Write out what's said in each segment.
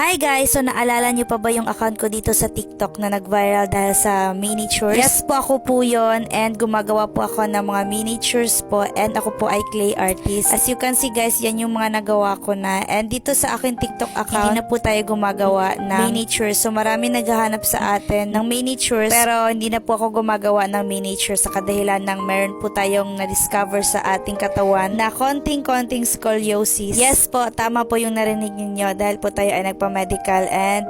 Hi guys! So naalala niyo pa ba yung account ko dito sa TikTok na nag-viral dahil sa miniatures? Yes po, ako po yun, and gumagawa po ako ng mga miniatures po, and ako po ay clay artist. As you can see guys, yan yung mga nagawa ko na, and dito sa aking TikTok account, hindi na po tayo gumagawa ng miniatures. So marami naghahanap sa atin ng miniatures, pero hindi na po ako gumagawa ng miniatures sa kadahilan ng meron po tayong na-discover sa ating katawan na konting-konting scoliosis. Yes po, tama po yung narinig ninyo dahil po tayo ay nagpa-medical and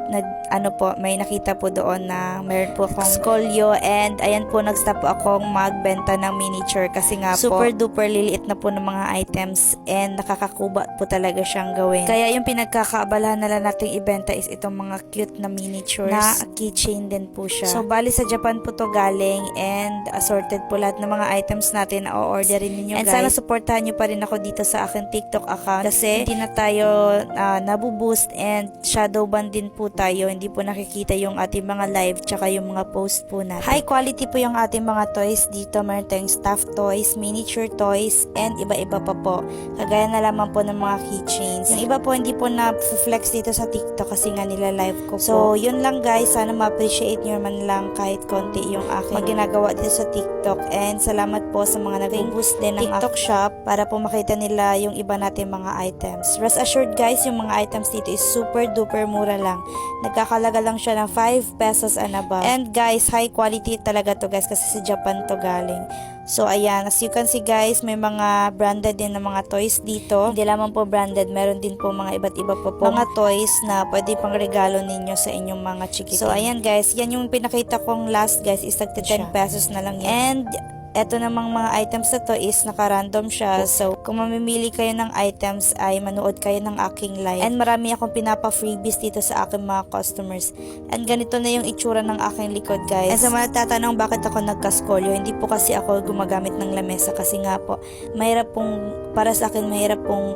may nakita po doon na meron po akong scolio, and ayan po, nag-stop po akong magbenta ng miniature kasi nga po super duper liliit na po ng mga items and nakakakuba po talaga siyang gawin. Kaya yung pinagkakaabalahan na lang nating ibenta is itong mga cute na miniatures na keychain din po siya. So bali sa Japan po to galing, and assorted po lahat ng mga items natin na o-orderin ninyo guys. And sana supportahan nyo pa rin ako dito sa aking TikTok account kasi hindi na tayo nabuboost and shadow ban din po tayo. Hindi po nakikita yung ating mga live tsaka yung mga post po natin. High quality po yung ating mga toys dito. Meron tayong stuffed toys, miniature toys, and iba-iba pa po. Kagaya na lamang po ng mga keychains. Yung iba po hindi po na-flex dito sa TikTok kasi nga nila live ko po. So yun lang guys, sana ma-appreciate nyo man lang kahit konti yung aking ginagawa dito sa TikTok, and salamat po sa mga nag-boost din ng TikTok shop para po makita nila yung iba natin mga items. Rest assured guys, yung mga items dito is super duper mura lang. Nagkakalaga lang siya ng 5 pesos and above. And guys, high quality talaga to guys kasi sa Japan to galing. So ayan, as you can see guys, may mga branded din na mga toys dito. Hindi lamang po branded, meron din po mga iba't iba po mga toys na pwede pang regalo ninyo sa inyong mga chikitin. So ayan guys, yan yung pinakita kong last guys, is tagti 10 pesos na lang yan. And eto namang mga items na to is naka-random siya. So, kung mamimili kayo ng items ay manood kayo ng aking live. And marami akong pinapa-freebies dito sa aking mga customers. And ganito na yung itsura ng aking likod guys. And sa mga tatanong bakit ako nagkaskolyo, hindi po kasi ako gumagamit ng lamesa kasi nga po, mahirap pong, para sa akin mahirap pong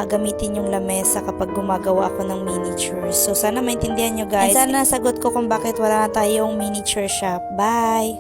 gamitin yung lamesa kapag gumagawa ako ng miniatures. So, sana maintindihan nyo guys. And sana nasagot ko kung bakit wala na tayong miniature shop. Bye!